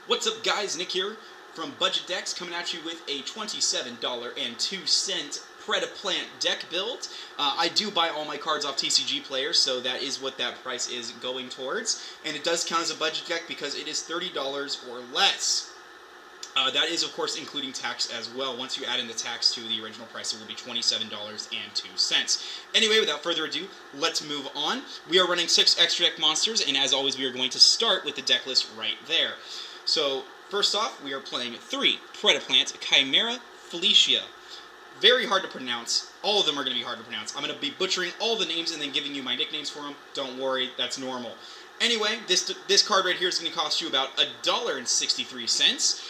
What's up, guys? Nick here from Budget Decks, coming at you with a $27.02 Predaplant deck build. I do buy all my cards off TCG Players, so that is what that price is going towards. And it does count as a budget deck because it is $30 or less. That is, of course, including tax as well. Once you add in the tax to the original price, it will be $27.02. Anyway, without further ado, let's move on. We are running 6 extra deck monsters, and as always, we are going to start with the deck list right there. So, first off, we are playing 3 Predaplant Chimera Felicia. Very hard to pronounce. All of them are going to be hard to pronounce. I'm going to be butchering all the names and then giving you my nicknames for them. Don't worry, that's normal. Anyway, this card right here is going to cost you about $1.63.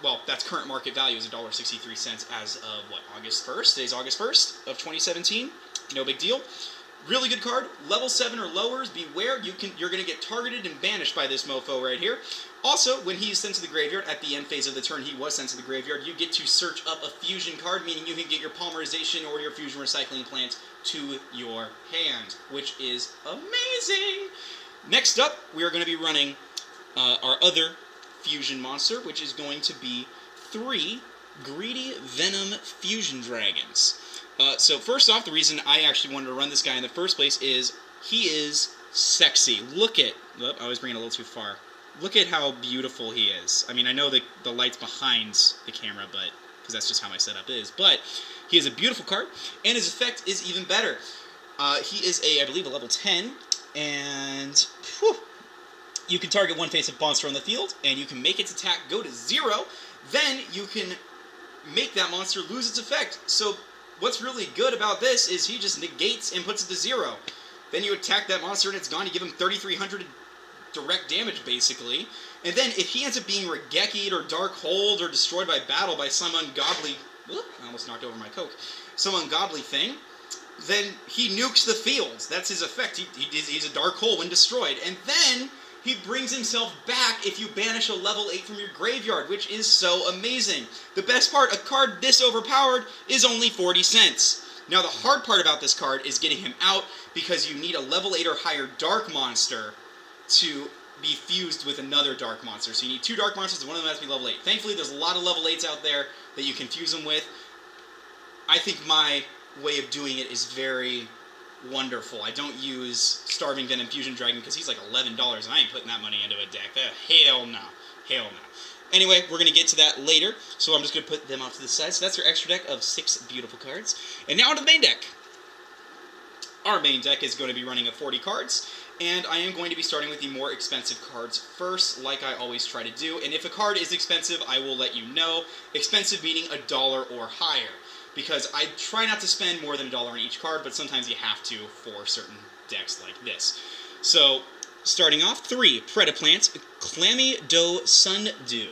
Well, that's current market value is $1.63 as of, what, August 1st? Today's August 1st of 2017. No big deal. Really good card. Level 7 or lowers, beware. You're going to get targeted and banished by this mofo right here. Also, when he's sent to the graveyard, at the end phase of the turn he was sent to the graveyard, you get to search up a fusion card, meaning you can get your polymerization or your fusion recycling plant to your hand, which is amazing. Next up, we are going to be running our other fusion monster, which is going to be 3 Greedy Venom Fusion Dragons. So first off, the reason I actually wanted to run this guy in the first place is he is sexy. Look at... Oh, I was bringing it a little too far. Look at how beautiful he is. I mean, I know the light's behind the camera, but because that's just how my setup is. But he is a beautiful card, and his effect is even better. He is I believe, a level 10, and... Whew, you can target one face-up monster on the field, and you can make its attack go to 0. Then you can make that monster lose its effect. So what's really good about this is he just negates and puts it to 0. Then you attack that monster and it's gone. You give him 3,300 direct damage, basically. And then if he ends up being Regeki'd or Dark Hold or destroyed by battle by some ungodly... Whoop, I almost knocked over my Coke. Some ungodly thing, then he nukes the field. That's his effect. He's a Dark Hole when destroyed. And then he brings himself back if you banish a level 8 from your graveyard, which is so amazing. The best part, a card this overpowered is only 40 cents. Now the hard part about this card is getting him out because you need a level 8 or higher dark monster to be fused with another dark monster. So you need 2 dark monsters, and one of them has to be level 8. Thankfully, there's a lot of level 8s out there that you can fuse them with. I think my way of doing it is very wonderful. I don't use Starving Venom Fusion Dragon because he's like $11, and I ain't putting that money into a deck. Hell no. Hell no. Anyway, we're going to get to that later, so I'm just going to put them off to the side. So that's our extra deck of 6 beautiful cards. And now onto the main deck. Our main deck is going to be running of 40 cards, and I am going to be starting with the more expensive cards first, like I always try to do. And if a card is expensive, I will let you know. Expensive meaning $1 or higher, because I try not to spend more than $1 on each card, but sometimes you have to for certain decks like this. So, starting off, 3 Predaplant Clammy Doe Sundew.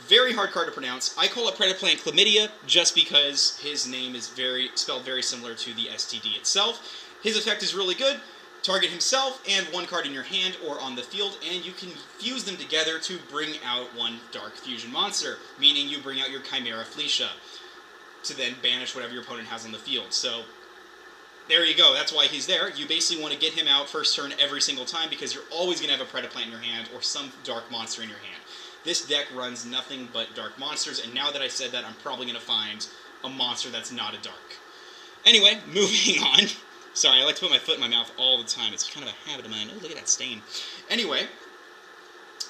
Very hard card to pronounce. I call it Predaplant Chlamydia just because his name is spelled very similar to the STD itself. His effect is really good. Target himself and 1 card in your hand or on the field, and you can fuse them together to bring out 1 dark fusion monster, meaning you bring out your Chimera Felicia to then banish whatever your opponent has on the field. So there you go. That's why he's there. You basically want to get him out first turn every single time because you're always going to have a Predaplant in your hand or some dark monster in your hand. This deck runs nothing but dark monsters, and now that I said that, I'm probably going to find a monster that's not a dark. Anyway, moving on. Sorry, I like to put my foot in my mouth all the time. It's kind of a habit of mine. Oh, look at that stain. Anyway,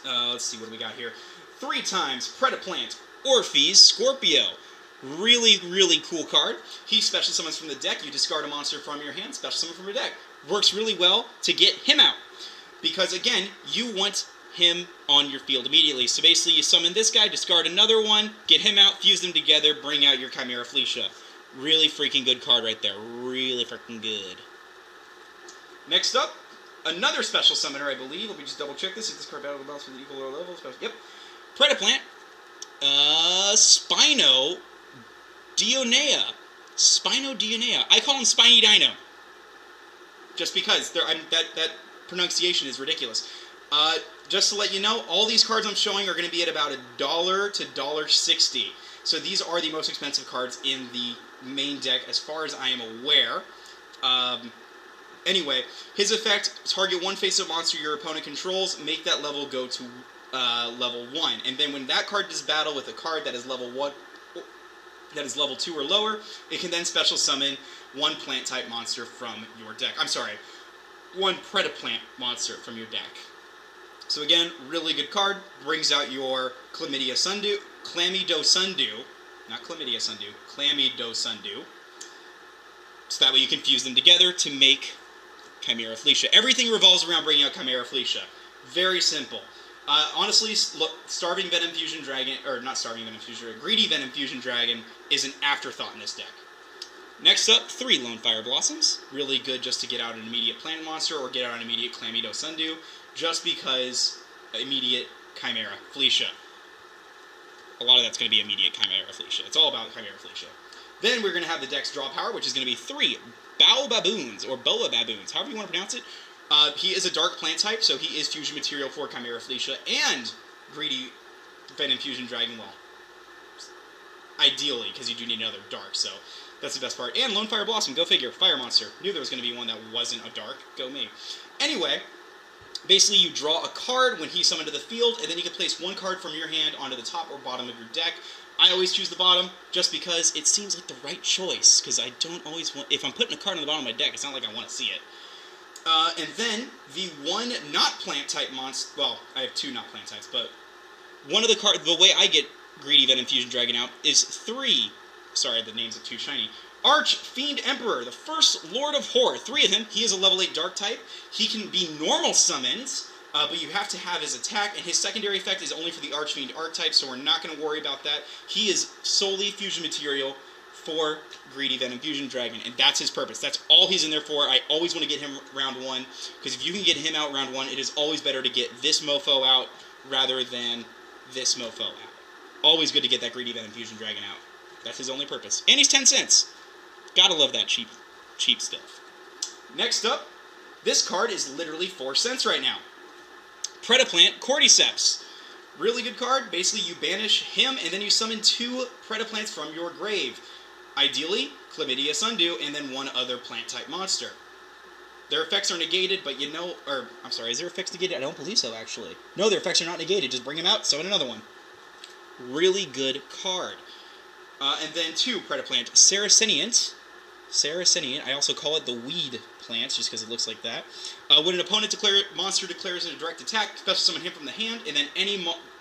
let's see what we got here. 3 times Predaplant Orpheus Scorpio. Really, really cool card. He special summons from the deck. You discard a monster from your hand, special summon from your deck. Works really well to get him out. Because, again, you want him on your field immediately. So basically, you summon this guy, discard another one, get him out, fuse them together, bring out your Chimera Felicia. Really freaking good card right there. Really freaking good. Next up, another special summoner, I believe. Let me just double check this. If this card battle balance with equal or level. Yep. Predaplant. Spino Dionea. Spino Dionea. I call him Spiny Dino. Just because that pronunciation is ridiculous. Just to let you know, all these cards I'm showing are going to be at about $1 to $1.60. So these are the most expensive cards in the main deck as far as I am aware. Anyway, his effect, target 1 face-up monster your opponent controls, make that level go to level 1. And then when that card does battle with a card that is level 1, that is level 2 or lower, it can then special summon one plant type monster from your deck. I'm sorry, one Predaplant monster from your deck. So again, really good card. Brings out your Chlamydia Sundew, not Chlamydia Sundew, Chlamydia Sundew. So that way you can fuse them together to make Chimera Felicia. Everything revolves around bringing out Chimera Felicia. Very simple. Honestly, Starving Venom Fusion Dragon, or not Starving Venom Fusion Dragon, Greedy Venom Fusion Dragon is an afterthought in this deck. Next up, 3 Lone Fire Blossoms. Really good just to get out an immediate plant monster or get out an immediate Chlamydia Sundew, just because immediate Chimera Felicia. A lot of that's going to be immediate Chimera Felicia. It's all about Chimera Felicia. Then we're going to have the deck's draw power, which is going to be 3 Baobaboons, or Boa Baboons, however you want to pronounce it. He is a dark plant type, so he is fusion material for Chimera Felicia and Greedy Venom Fusion Dragon. Well, ideally, because you do need another dark, so that's the best part. And Lone Fire Blossom, go figure, fire monster. Knew there was going to be one that wasn't a dark, go me. Anyway, basically you draw a card when he's summoned to the field, and then you can place one card from your hand onto the top or bottom of your deck. I always choose the bottom, just because it seems like the right choice, because I don't always want... If I'm putting a card on the bottom of my deck, it's not like I want to see it. And then, the one not plant type monster... Well, I have 2 not plant types, but one of the cards... The way I get Greedy Venom Fusion Dragon out is 3... Sorry, the names are too shiny. Archfiend Emperor, the first Lord of Horror. 3 of him. He is a level 8 dark type. He can be normal summoned, but you have to have his attack, and his secondary effect is only for the Archfiend archetype, so we're not going to worry about that. He is solely fusion material for Greedy Venom Fusion Dragon, and that's his purpose. That's all he's in there for. I always want to get him round 1, because if you can get him out round 1, it is always better to get this mofo out rather than this mofo out. Always good to get that Greedy Venom Fusion Dragon out. That's his only purpose. And he's 10 cents. Gotta love that cheap stuff. Next up, this card is literally 4 cents right now. Predaplant Cordyceps. Really good card. Basically, you banish him, and then you summon 2 Predaplants from your grave. Ideally, Chlamydia Sundew, and then one other plant-type monster. Their effects are negated, but you know... Or, I'm sorry, is their effects negated? I don't believe so, actually. No, their effects are not negated. Just bring them out, summon another one. Really good card. And then 2 Predaplant Saraceniant. I also call it the weed plant, just because it looks like that. When an opponent monster declares a direct attack, special summon him from the hand, and then any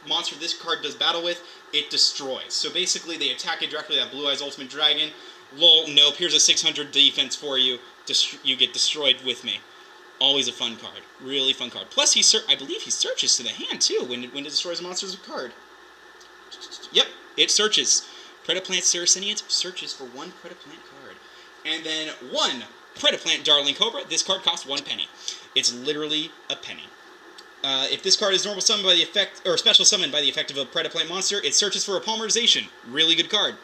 monster this card does battle with, it destroys. So basically, they attack it directly, that Blue Eyes Ultimate Dragon. Lol, nope, here's a 600 defense for you. You get destroyed with me. Always a fun card. Really fun card. Plus, I believe he searches to the hand, too, when it destroys a monster's card. Yep, it searches. Predaplant Saraceniant searches for 1 Predaplant card. And then 1 Predaplant Darling Cobra. This card costs 1 penny. It's literally a penny. If this card is normal summoned by the effect, or special summoned by the effect of a Predaplant monster, it searches for a Polymerization. Really good card.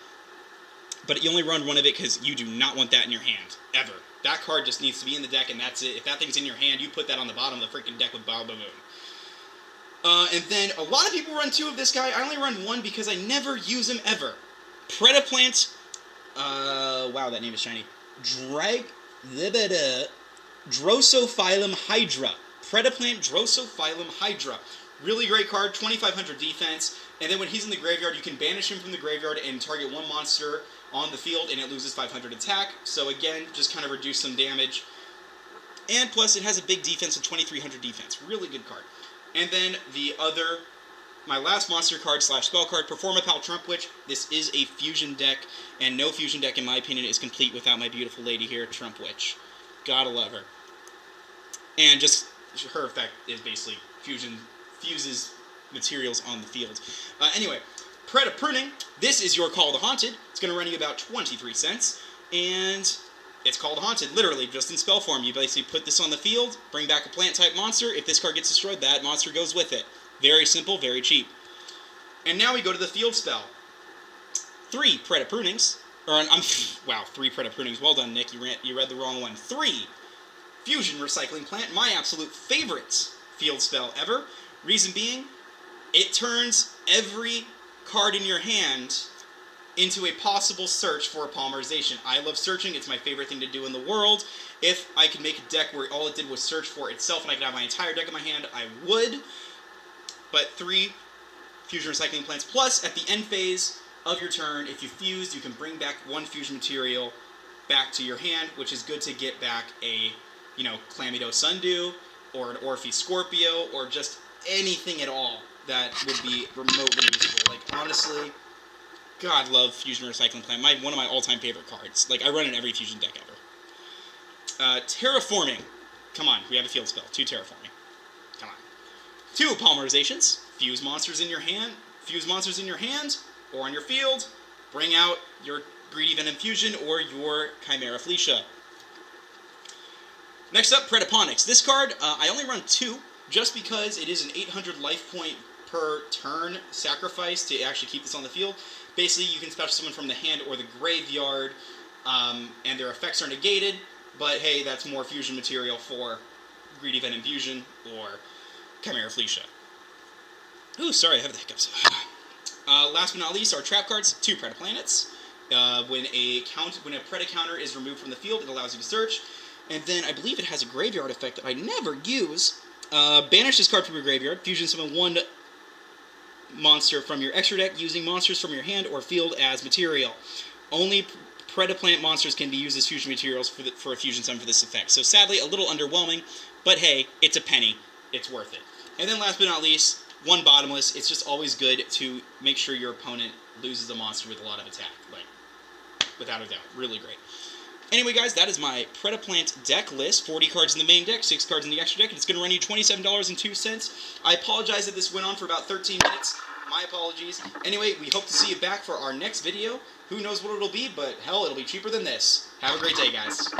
But you only run 1 of it because you do not want that in your hand. Ever. That card just needs to be in the deck, and that's it. If that thing's in your hand, you put that on the bottom of the freaking deck with Baobaboon. And then a lot of people run 2 of this guy. I only run 1 because I never use him ever. Predaplant... wow, that name is shiny. Drosophilum Hydra. Predaplant Drosophilum Hydra. Really great card, 2500 defense. And then when he's in the graveyard, you can banish him from the graveyard and target 1 monster on the field, and it loses 500 attack. So again, just kind of reduce some damage. And plus, it has a big defense of 2300 defense. Really good card. And then my last monster card / spell card, Performapal Trump Witch. This is a fusion deck, and no fusion deck, in my opinion, is complete without my beautiful lady here, Trump Witch. Gotta love her. And just her effect is basically fuses materials on the field. Anyway, Predapruning. This is your Call the Haunted. It's going to run you about 23 cents, and it's Call the Haunted, literally, just in spell form. You basically put this on the field, bring back a plant-type monster. If this card gets destroyed, that monster goes with it. Very simple, very cheap. And now we go to the field spell. 3 Predaprunings. Wow, 3 Predaprunings. Well done, Nick. You read the wrong one. 3 Fusion Recycling Plant. My absolute favorite field spell ever. Reason being, it turns every card in your hand into a possible search for a polymerization. I love searching. It's my favorite thing to do in the world. If I could make a deck where all it did was search for itself and I could have my entire deck in my hand, I would. but 3 fusion recycling plants. Plus, at the end phase of your turn, if you fused, you can bring back 1 fusion material back to your hand, which is good to get back a, Chlamydo Sundew, or an Orphe Scorpio, or just anything at all that would be remotely useful. Like, honestly, God, love Fusion Recycling Plant. One of my all-time favorite cards. Like, I run in every Fusion deck ever. Terraforming. Come on, we have a field spell. 2 Terraforming. Come on. 2 Polymerizations. Fuse monsters in your hand, or on your field. Bring out your Greedy Venom Fusion or your Chimera Fleecia. Next up, Predaponics. This card, I only run 2, just because it is an 800 life point per turn sacrifice to actually keep this on the field. Basically, you can special summon from the hand or the graveyard, and their effects are negated, but hey, that's more fusion material for Greedy Venom Fusion or Chimera Fleecia. Ooh, sorry, I have the hiccups. Last but not least, our trap cards, 2 Predaplanets. When a Preda counter is removed from the field, it allows you to search. And then I believe it has a graveyard effect that I never use. Banish this card from your graveyard. Fusion summon 1 monster from your extra deck using monsters from your hand or field as material. Only Predaplant monsters can be used as fusion materials for a fusion summon for this effect. So sadly, a little underwhelming, but hey, it's a penny. It's worth it. And then last but not least, 1 Bottomless. It's just always good to make sure your opponent loses a monster with a lot of attack. Like, without a doubt. Really great. Anyway, guys, that is my Predaplant deck list. 40 cards in the main deck, 6 cards in the extra deck, and it's going to run you $27.02. I apologize that this went on for about 13 minutes. My apologies. Anyway, we hope to see you back for our next video. Who knows what it'll be, but hell, it'll be cheaper than this. Have a great day, guys.